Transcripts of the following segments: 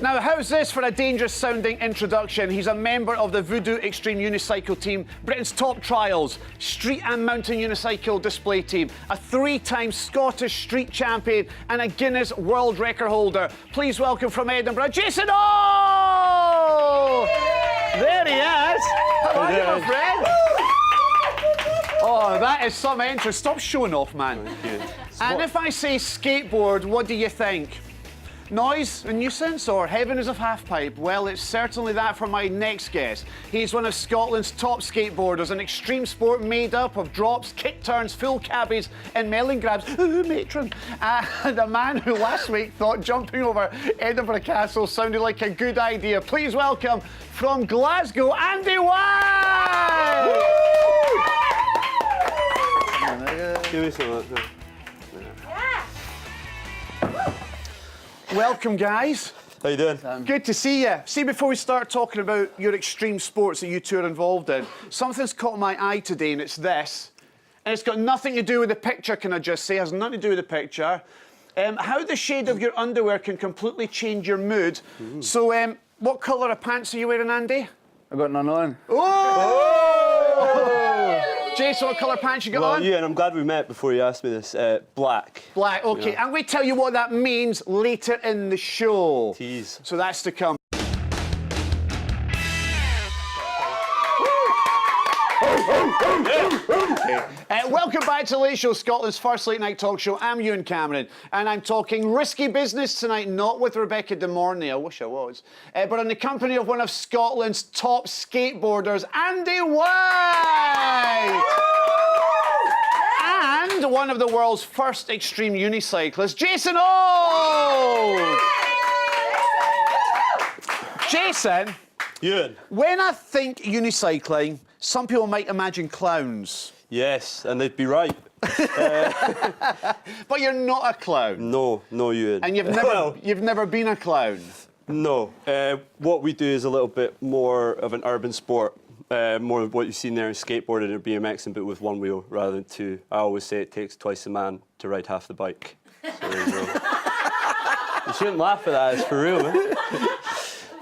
Now, how's this for a dangerous-sounding introduction? He's a member of the Voodoo Extreme Unicycle team, Britain's top trials, street and mountain unicycle display team, a three-time Scottish street champion and a Guinness World Record holder. Please welcome from Edinburgh, Jason Auld! There he is. How are you, my friend? Oh, that is some entrance. Stop showing off, man. And if I say skateboard, what do you think? Noise and nuisance, or heaven is a half-pipe? Well, it's certainly that for my next guest. He's one of Scotland's top skateboarders, an extreme sport made up of drops, kick turns, full cabbies and melon grabs. Ooh, matron. And a man who last week thought jumping over Edinburgh Castle sounded like a good idea. Please welcome, from Glasgow, Andy Ewan! Give me some of that. Welcome, guys. How you doing? Good to see you. See, before we start talking about your extreme sports that you two are involved in, something's caught my eye today, and it's this. And it's got nothing to do with the picture, can I just say? It has nothing to do with the picture. How the shade of your underwear can completely change your mood. Ooh. So, what colour of pants are you wearing, Andy? I've got none on. Oh! Jason, what colour pants you got on? Yeah, and I'm glad we met before you asked me this. Black. Black, OK. Yeah. I'm going to tell you what that means later in the show. Tease. So that's to come. Welcome back to Late Show, Scotland's first late night talk show. I'm Ewan Cameron, and I'm talking risky business tonight, not with Rebecca De Mornay, I wish I was, but in the company of one of Scotland's top skateboarders, Andy White! And one of the world's first extreme unicyclists, Jason Auld! Jason, Ewan. When I think unicycling, some people might imagine clowns. Yes, and they'd be right. But you're not a clown. No, Ewan. And you've never been a clown. No. What we do is a little bit more of an urban sport. More of what you've seen there in skateboarding or BMXing, but with one wheel rather than two. I always say it takes twice a man to ride half the bike. So there you go. You shouldn't laugh at that, it's for real, man.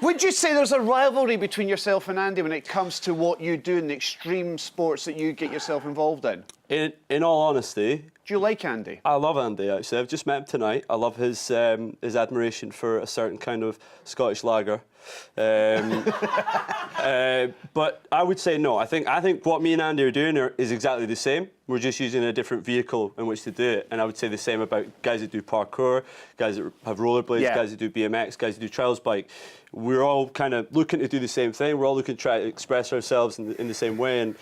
Would you say there's a rivalry between yourself and Andy when it comes to what you do in the extreme sports that you get yourself involved in? In all honesty... Do you like Andy? I love Andy, actually. I've just met him tonight. I love his admiration for a certain kind of Scottish lager. But I would say no. I think what me and Andy are doing is exactly the same. We're just using a different vehicle in which to do it. And I would say the same about guys that do parkour, guys that have rollerblades, guys that do BMX, guys that do trials bike. We're all kind of looking to do the same thing. We're all looking to try to express ourselves in the same way and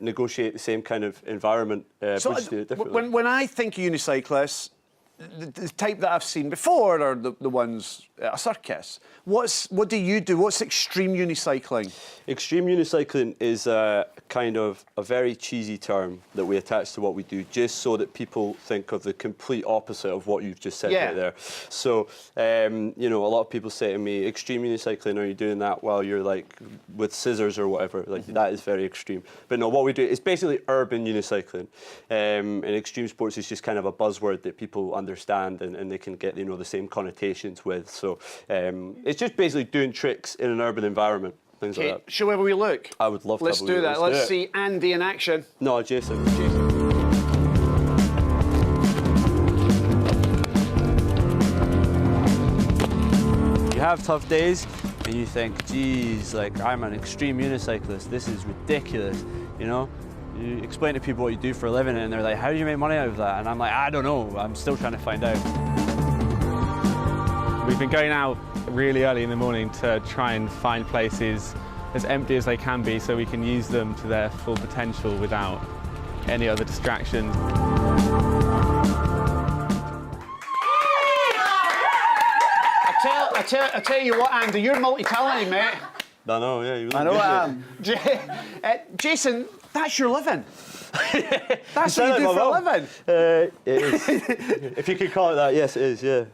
negotiate the same kind of environment. So just do it differently. when I think of unicyclists, the type that I've seen before are the ones at a circus. What do you do? What's extreme unicycling? Extreme unicycling is kind of a very cheesy term that we attach to what we do, just so that people think of the complete opposite of what you've just said right there. So, you know, a lot of people say to me, extreme unicycling, are you doing that while you're like with scissors or whatever? Like that is very extreme. But no, what we do is basically urban unicycling. And extreme sports is just kind of a buzzword that people understand and they can get, you know, the same connotations with. So it's just basically doing tricks in an urban environment, things like that. Show where we look. I would love to. Let's do that. Let's see Andy in action. No, Jason. You have tough days and you think, geez, like I'm an extreme unicyclist. This is ridiculous, you know? You explain to people what you do for a living and they're like, how do you make money out of that? And I'm like, I don't know. I'm still trying to find out. We've been going out really early in the morning to try and find places as empty as they can be so we can use them to their full potential without any other distractions. I tell you what, Andy, you're multi-talented, mate. I know, yeah. You I know I am. Jason, that's your living. That's what you do for a living. It is. If you could call it that, yes, it is, yeah.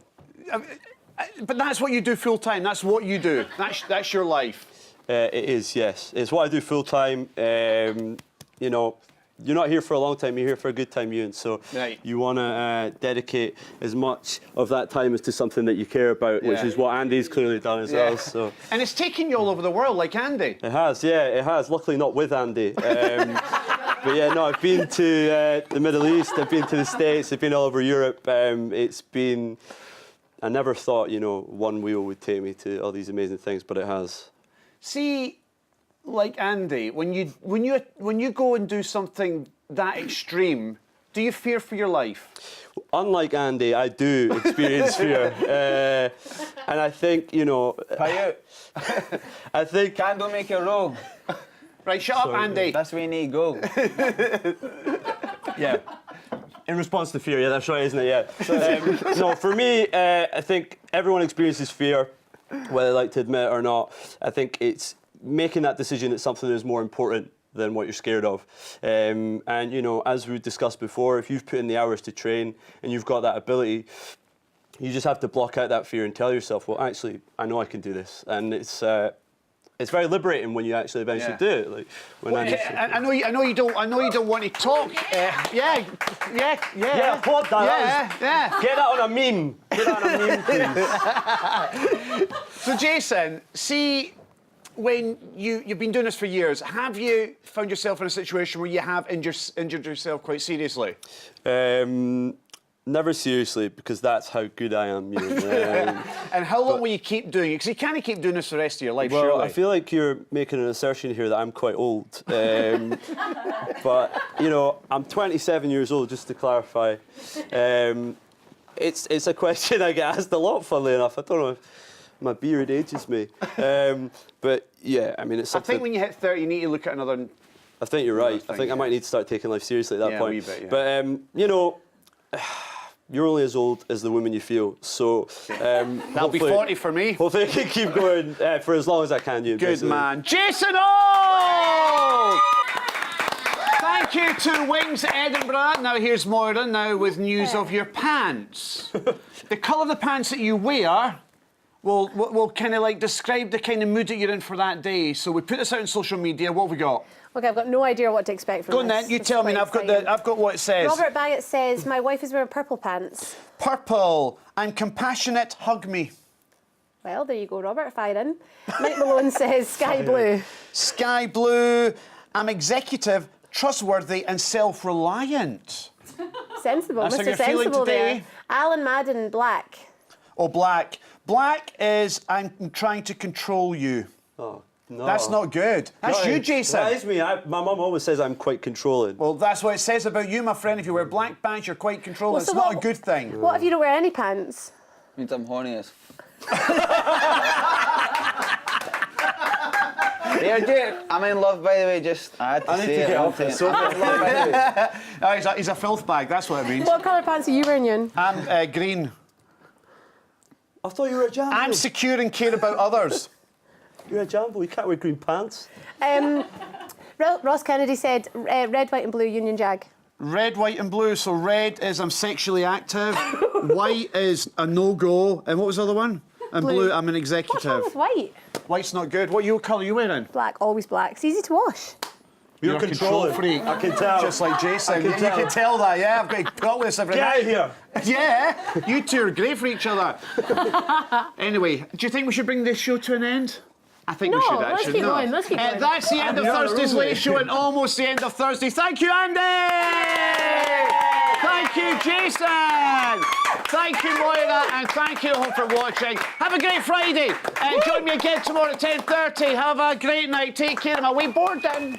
But that's what you do full time. That's what you do. That's your life. It is, yes. It's what I do full time. You know, you're not here for a long time, you're here for a good time, Ewan. So you want to dedicate as much of that time as to something that you care about, which is what Andy's clearly done as well. So. And it's taken you all over the world, like Andy. It has, yeah, it has. Luckily not with Andy. But yeah, no, I've been to the Middle East, I've been to the States, I've been all over Europe. It's been... I never thought, you know, one wheel would take me to all these amazing things, but it has. See, like Andy, when you go and do something that extreme, do you fear for your life? Unlike Andy, I do experience fear, and I think, you know, I think Can't don't make it wrong. Right, shut up, Andy. That's where you need to go. yeah. In response to fear, yeah, that's right, isn't it? Yeah. No, for me, I think everyone experiences fear, whether they like to admit it or not. I think it's making that decision that something is more important than what you're scared of. And, you know, as we discussed before, if you've put in the hours to train and you've got that ability, you just have to block out that fear and tell yourself, well, actually, I know I can do this. And it's very liberating when you actually eventually do it. Like when I know you don't want to talk. Yeah, applaud that. Yeah. Get that on a meme. Get that on a meme, please. So Jason, see, when you've been doing this for years, have you found yourself in a situation where you have injured yourself quite seriously? Never seriously, because that's how good I am. You know. And how long will you keep doing it? Because you can't keep doing this for the rest of your life, well, surely. I feel like you're making an assertion here that I'm quite old. But, you know, I'm 27 years old, just to clarify. It's a question I get asked a lot, funnily enough. I don't know if my beard ages me. But, yeah, I mean, it's something... I think when you hit 30, you need to look at another... I think you're right. I think I might need to start taking life seriously at that point. A wee bit, yeah. But, you know... You're only as old as the woman you feel, so... That'll be 40 for me. Hopefully I can keep going for as long as I can, you. Good basically. man. Jason Auld! Thank you to Wings Edinburgh. Now here's Moira, now with news of your pants. The colour of the pants that you wear will kind of like describe the kind of mood that you're in for that day. So we put this out on social media. What have we got? Okay, I've got no idea what to expect from Go on this. then, you tell me, and I've got what it says. Robert Baggett says, my wife is wearing purple pants. Purple. I'm compassionate, hug me. Well, there you go, Robert, fire in. Mike Malone says, sky blue. Sky blue. I'm executive, trustworthy and self-reliant. Sensible, That's how Mr. you're feeling Sensible today. there. Alan Madden, black. Oh, black. Black is I'm trying to control you. Oh, no. That's not good. That's you, Jason. That is me. My mum always says I'm quite controlling. Well, that's what it says about you, my friend. If you wear black pants, you're quite controlling. Well, it's so not a good thing. What if you don't wear any pants? Means I'm horny as... There, dude. I'm in love, by the way. Just I had to say it. get off this. He's a filth bag, that's what it means. What colour pants are you wearing, Ewan? I'm green. I thought you were a Jambo. I'm secure and care about others. You're a Jambo. You can't wear green pants. Ross Kennedy said, red, white and blue, Union Jack. Red, white and blue. So red is I'm sexually active. White is a no-go. And what was the other one? And blue, I'm an executive. What's wrong with white? White's not good. What colour are you wearing? Black, always black. It's easy to wash. You're a control freak. I can tell. Just like Jason. You tell. can tell that, yeah. I've got to put up with this every night. Get out of here. Yeah, you two are great for each other. Anyway, do you think we should bring this show to an end? I think we should, let's actually. keep going, let's keep going. That's the end of Thursday's Late Show and almost the end of Thursday. Thank you, Andy! Thank you, Jason! Thank you, Moira, and thank you all for watching. Have a great Friday. Join me again tomorrow at 10:30. Have a great night. Take care of my wee board then.